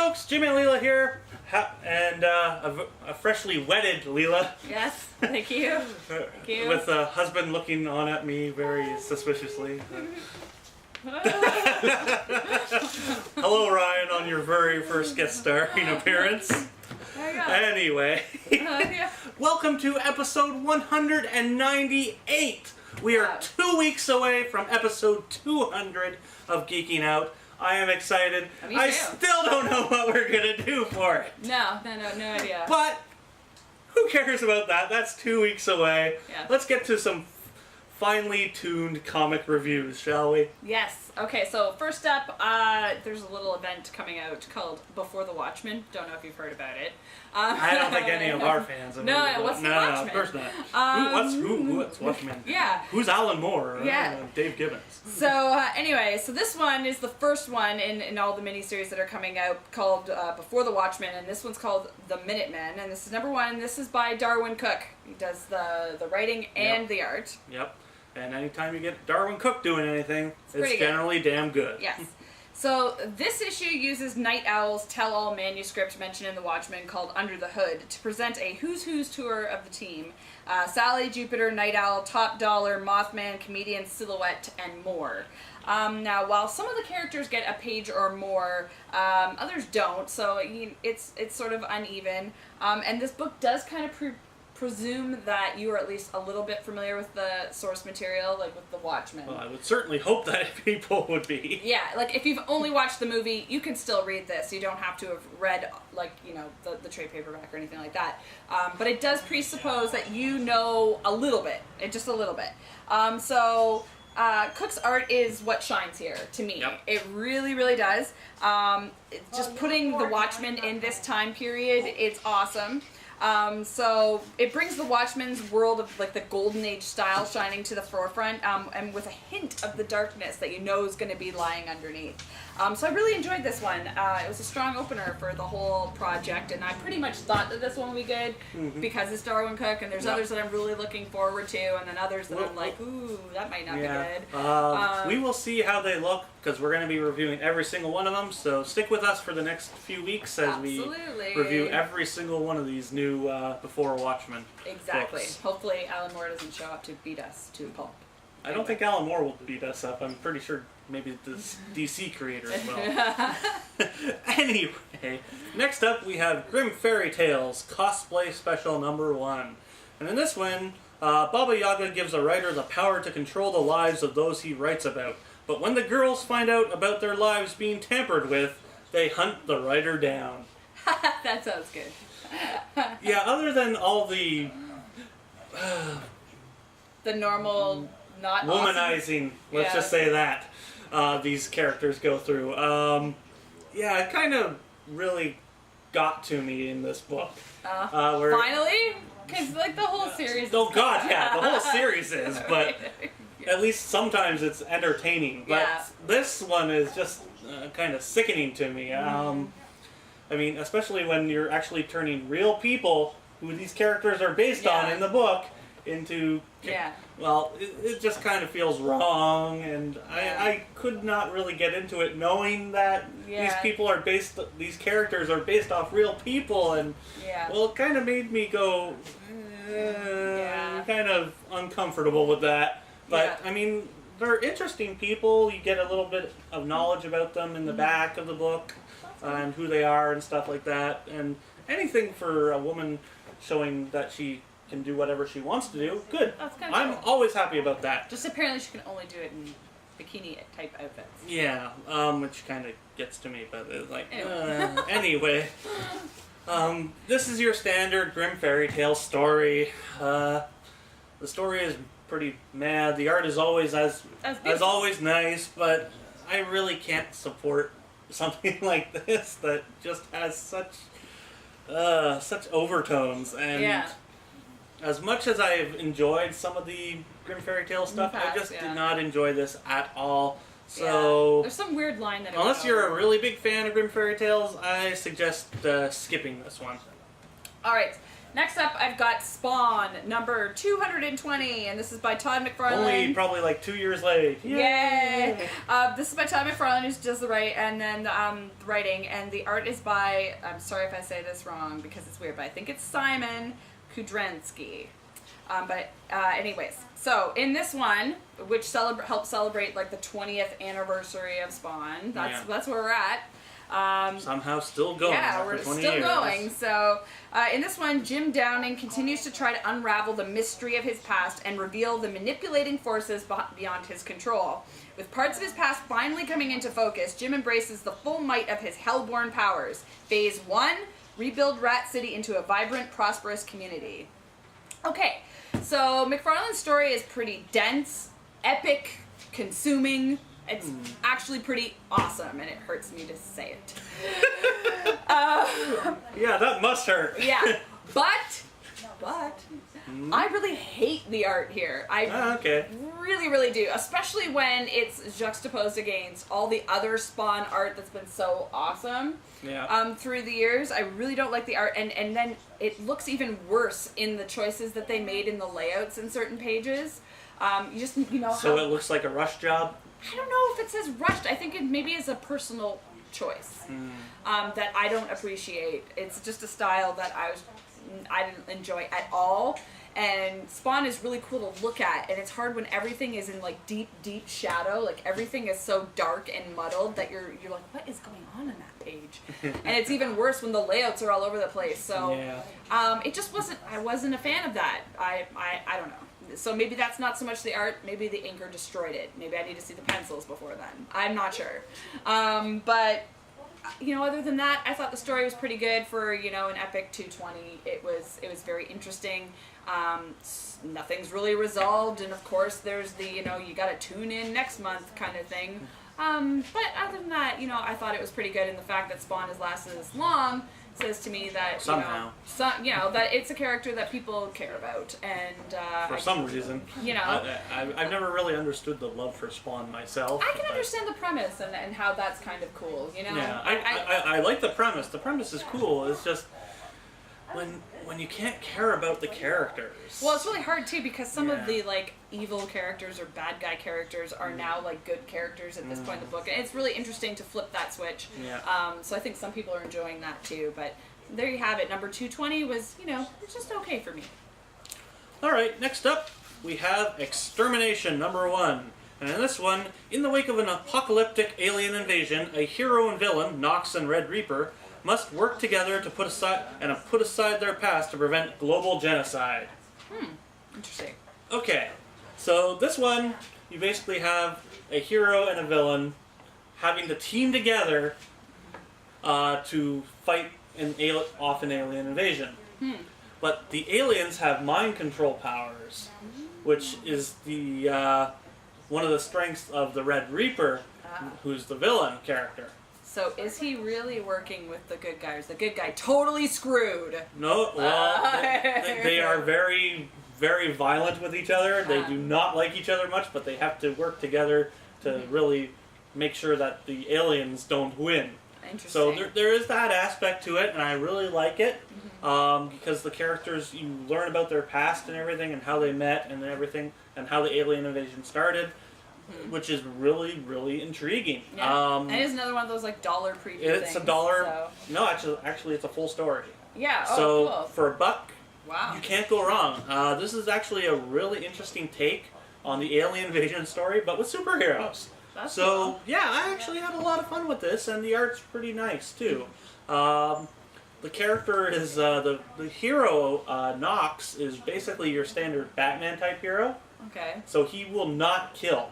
folks, Jimmy and Leila here, and a freshly wedded Leila. Yes, thank you. Thank you. With a husband looking on at me very suspiciously. Hello, Ryan, on your very first guest starring appearance. There you go. Anyway, Yeah. welcome to episode 198. We are 2 weeks away from episode 200 of Geeking Out. I am excited. Me I too. still don't know what we're gonna do for it. No idea. But who cares about that? That's 2 weeks away. Yeah. Let's get to some finely tuned comic reviews, shall we? Yes. Okay, so first up, there's a little event coming out called Before the Watchmen. Don't know if you've heard about it. I don't think any of our fans have No, heard about what's it. the No, Watchmen? of course not. What's Watchmen? Yeah. Who's Alan Moore? Yeah. Dave Gibbons. So anyway, so this one is the first one in all the miniseries that are coming out called Before the Watchmen, and this one's called The Minutemen, and this is number one. This is by Darwin Cook. He does the writing and the art. Yep. And anytime you get Darwin Cook doing anything, it's good. generally damn good. Yes. So this issue uses Night Owl's tell-all manuscript mentioned in The Watchmen called Under the Hood to present a who's who's tour of the team. Sally, Jupiter, Night Owl, Top Dollar, Mothman, Comedian, Silhouette, and more. Now, while some of the characters get a page or more, others don't, so it's sort of uneven. And this book does kind of presume that you are at least a little bit familiar with the source material, like with The Watchmen. Well, I would certainly hope that people would be. Yeah, like if you've only watched the movie, you can still read this. You don't have to have read, like, the trade paperback or anything like that. But it does presuppose that you know a little bit, just a little bit. Cook's art is what shines here, to me. Yep. It really, really does. Just putting the Watchmen in this time period, it's awesome. So it brings the Watchmen's world of like the Golden Age style shining to the forefront, and with a hint of the darkness that you know is going to be lying underneath. So I really enjoyed this one. It was a strong opener for the whole project, and I pretty much thought that this one would be good because it's Darwin Cook, and there's others that I'm really looking forward to, and then others that I'm like, ooh, that might not be good. We will see how they look, because we're going to be reviewing every single one of them, so stick with us for the next few weeks as we review every single one of these new Before Watchmen Exactly. books. Hopefully Alan Moore doesn't show up to beat us to a pulp. I don't think Alan Moore will beat us up. I'm pretty sure maybe the DC creator as well. Anyway, next up we have Grimm Fairy Tales Cosplay Special number 1. And in this one, Baba Yaga gives a writer the power to control the lives of those he writes about. But when the girls find out about their lives being tampered with, they hunt the writer down. That sounds good. Yeah, other than all the normal, not womanizing, awesome. let's just say that, these characters go through. Yeah, it kind of really got to me in this book. Finally? Because like the whole series Oh god, yeah, the whole series is, but at least sometimes it's entertaining. But this one is just kind of sickening to me. I mean, especially when you're actually turning real people, who these characters are based on in the book, into... Well, it just kind of feels wrong, and I could not really get into it knowing that these characters are based off real people, and well, it kind of made me go kind of uncomfortable with that. But I mean, they're interesting people. You get a little bit of knowledge about them in the back of the book, and who they are and stuff like that, and anything for a woman showing that she can do whatever she wants to do. Good. I'm always happy about that. Just apparently she can only do it in bikini type outfits. Yeah, which kind of gets to me, but it's like, anyway. This is your standard Grimm Fairy Tale story. The story is pretty mad. The art is always as always nice, but I really can't support something like this that just has such overtones. And as much as I've enjoyed some of the Grimm Fairy Tale stuff, I just did not enjoy this at all. So there's some weird line that unless you're a really big fan of Grimm Fairy Tales, I suggest skipping this one. Alright, Next up, I've got Spawn, number 220, and this is by Todd McFarlane. Only probably like 2 years late. Yay! This is by Todd McFarlane, who does the writing, and the art is by, I'm sorry if I say this wrong because it's weird, but I think it's Simon Kudranski. Anyways, so in this one, which helps celebrate like the 20th anniversary of Spawn, that's where we're at. Somehow still going. Yeah, we're after 20 still years. going. So, in this one, Jim Downing continues to try to unravel the mystery of his past and reveal the manipulating forces beyond his control. With parts of his past finally coming into focus, Jim embraces the full might of his hellborn powers. Phase 1, rebuild Rat City into a vibrant, prosperous community. Okay, so McFarlane's story is pretty dense, epic, consuming. It's actually pretty awesome, and it hurts me to say it. Yeah, that must hurt. Yeah, but I really hate the art here. I really, really do, especially when it's juxtaposed against all the other Spawn art that's been so awesome through the years. I really don't like the art, and then it looks even worse in the choices that they made in the layouts in certain pages. So it looks like a rush job? I don't know if it says rushed. I think it maybe is a personal choice that I don't appreciate. It's just a style that I didn't enjoy at all. And Spawn is really cool to look at, and it's hard when everything is in like deep, deep shadow. Like everything is so dark and muddled that you're like, what is going on in that page? And it's even worse when the layouts are all over the place. So it just wasn't. I wasn't a fan of that. I don't know. So maybe that's not so much the art, maybe the inker destroyed it. Maybe I need to see the pencils before then. I'm not sure. But, other than that, I thought the story was pretty good for, an epic 220. It was very interesting. Nothing's really resolved, and of course there's the, you gotta tune in next month kind of thing. But other than that, I thought it was pretty good, and the fact that Spawn has lasted this long says to me that that it's a character that people care about, and for some reason, I've never really understood the love for Spawn myself. I can understand the premise and how that's kind of cool. Yeah, I like the premise. The premise is cool. It's just when you can't care about the characters. Well, it's really hard too because some of the like evil characters or bad guy characters are now like good characters at this point in the book, and it's really interesting to flip that switch. So I think some people are enjoying that too. But there you have it. Number 220 was it's just okay for me. All right, next up we have Extermination number 1. And in this one, in the wake of an apocalyptic alien invasion, a hero and villain, Nox and Red Reaper, must work together to put aside their past to prevent global genocide. Interesting. Okay, so this one, you basically have a hero and a villain having to team together to fight off an alien invasion. But the aliens have mind control powers, which is the one of the strengths of the Red Reaper, who's the villain character. So is he really working with the good guys? The good guy totally screwed. No, well, they are very, very violent with each other. They do not like each other much, but they have to work together to really make sure that the aliens don't win. Interesting. So there is that aspect to it, and I really like it because the characters, you learn about their past and everything, and how they met and everything, and how the alien invasion started. Which is really, really intriguing. Yeah. And it's another one of those like dollar preview things. It's $1. So. No, actually, it's a full story. Yeah. So cool. For $1, wow, you can't go wrong. This is actually a really interesting take on the alien invasion story, but with superheroes. That's so cool. Yeah, I actually had a lot of fun with this, and the art's pretty nice too. The character is the hero. Nox is basically your standard Batman type hero. Okay. So he will not kill.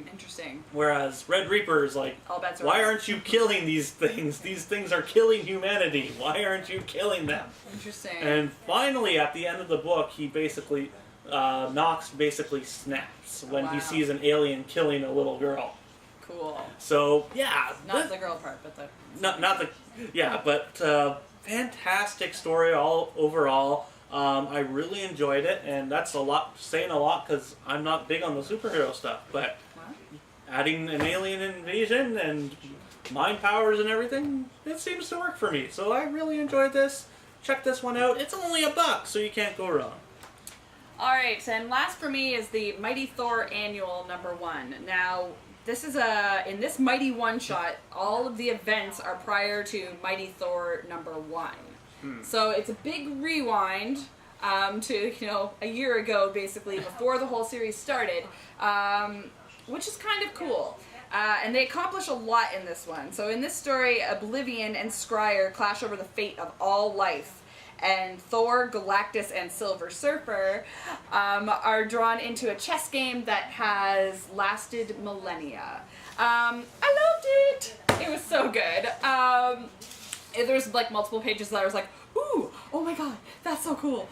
Interesting. Whereas Red Reaper is like, why aren't you killing these things? These things are killing humanity. Why aren't you killing them? Interesting. And finally, at the end of the book, he basically, Nox basically snaps when he sees an alien killing a little girl. Cool. So, yeah. Not the girl part, but the... Not the... Yeah, but fantastic story all overall. I really enjoyed it, and that's saying a lot because I'm not big on the superhero stuff, but adding an alien invasion and mind powers and everything, it seems to work for me. So I really enjoyed this. check this one out. It's only $1, so you can't go wrong. Alright, and last for me is the Mighty Thor Annual #1. Now, this is in this Mighty one-shot, all of the events are prior to Mighty Thor #1. So it's a big rewind to, a year ago, basically, before the whole series started, which is kind of cool. And they accomplish a lot in this one. So in this story, Oblivion and Scryer clash over the fate of all life. And Thor, Galactus, and Silver Surfer are drawn into a chess game that has lasted millennia. I loved it! It was so good. There's like multiple pages that I was like, ooh, oh my god, that's so cool.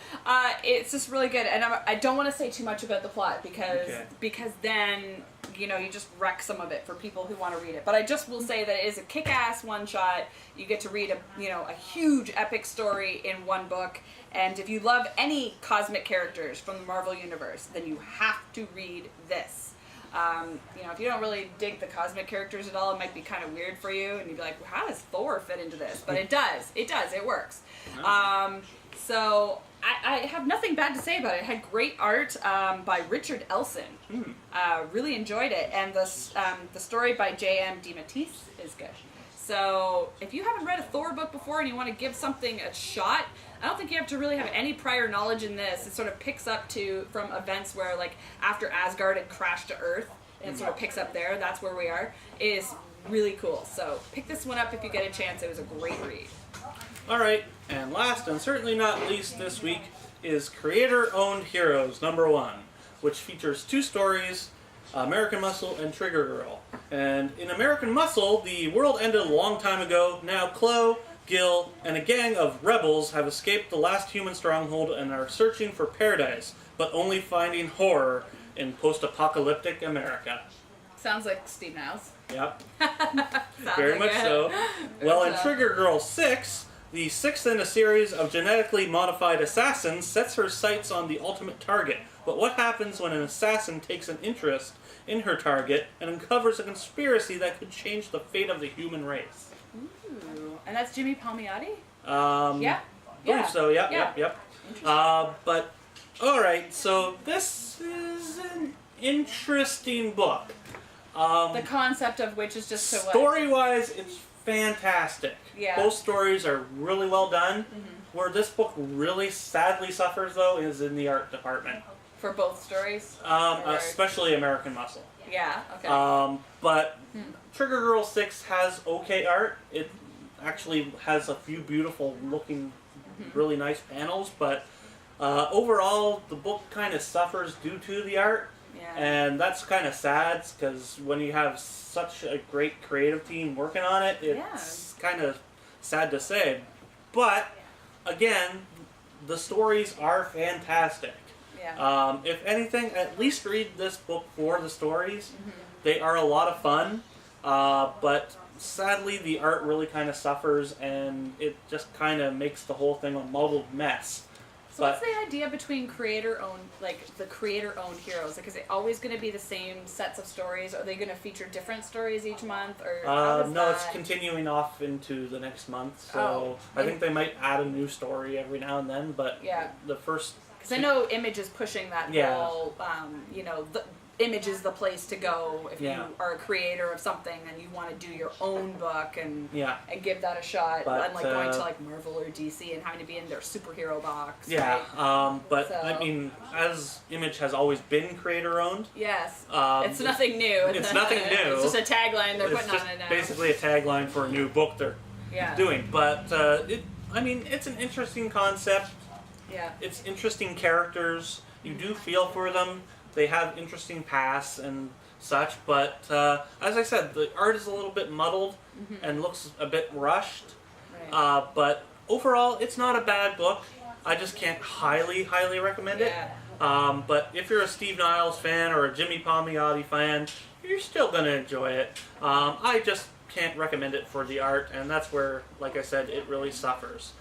It's just really good, and I don't want to say too much about the plot because then you just wreck some of it for people who want to read it. But I just will say that it is a kick-ass one-shot. You get to read a huge epic story in one book, and if you love any cosmic characters from the Marvel Universe, then you have to read this. If you don't really dig the cosmic characters at all, it might be kind of weird for you, and you'd be like, well, how does Thor fit into this? But it does. It works. So I have nothing bad to say about it. It had great art by Richard Elson. Really enjoyed it, and the story by J.M. DeMatteis is good. So if you haven't read a Thor book before and you want to give something a shot, I don't think you have to really have any prior knowledge in this. It sort of picks up from events where, like, after Asgard had crashed to Earth, and it sort of picks up there. That's where we are. It is really cool. So pick this one up if you get a chance. It was a great read. All right, and last and certainly not least this week is Creator-Owned Heroes #1, which features 2 stories, American Muscle and Trigger Girl. And in American Muscle, the world ended a long time ago. Now Chloe, Gil, and a gang of rebels have escaped the last human stronghold and are searching for paradise, but only finding horror in post-apocalyptic America. Sounds like Steve Niles. Yep. Very much so. Well, in Trigger Girl 6, the 6th in a series of genetically modified assassins sets her sights on the ultimate target. But what happens when an assassin takes an interest in her target and uncovers a conspiracy that could change the fate of the human race? Ooh. And that's Jimmy Palmiotti? Yeah. Believe so, yep. But, alright, so this is an interesting book. The concept of which is just story-wise, it's fantastic. Yeah. Both stories are really well done. Where this book really sadly suffers, though, is in the art department. For both stories? Especially American Muscle. Yeah, okay. But Trigger Girl 6 has okay art. It actually has a few beautiful looking, really nice panels, but overall the book kind of suffers due to the art. Yeah. And that's kind of sad, because when you have such a great creative team working on it, it's kind of sad to say. But, again, the stories are fantastic. Yeah. If anything, at least read this book for the stories. They are a lot of fun, but sadly the art really kind of suffers, and it just kind of makes the whole thing a muddled mess. So what's the idea between creator-owned, like the creator-owned heroes? Like, is it always going to be the same sets of stories? Are they going to feature different stories each month, or no, it's continuing off into the next month. So I think they might add a new story every now and then, but the first. Because I know Image is pushing that whole, Image is the place to go if you are a creator of something and you want to do your own book and give that a shot, unlike going to like Marvel or DC and having to be in their superhero box. Yeah, right? I mean, as Image has always been creator-owned. Yes, it's nothing new. It's nothing new. It's just a tagline they're putting on it now. Basically a tagline for a new book they're doing. But, it's an interesting concept. Yeah. It's interesting characters. You do feel for them. They have interesting pasts and such, but as I said, the art is a little bit muddled and looks a bit rushed. Right. But overall, it's not a bad book. I just can't highly recommend it. But if you're a Steve Niles fan or a Jimmy Palmiotti fan, you're still going to enjoy it. I just can't recommend it for the art, and that's where, like I said, it really suffers.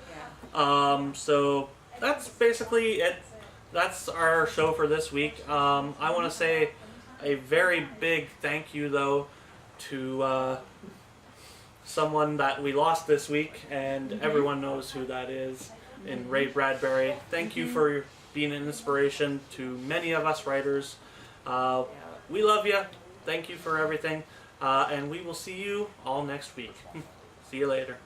Yeah. So that's basically it. That's our show for this week. I want to say a very big thank you, though, to someone that we lost this week, and everyone knows who that is. in Ray Bradbury. Thank you for being an inspiration to many of us writers. We love you. Thank you for everything. And we will see you all next week. See you later.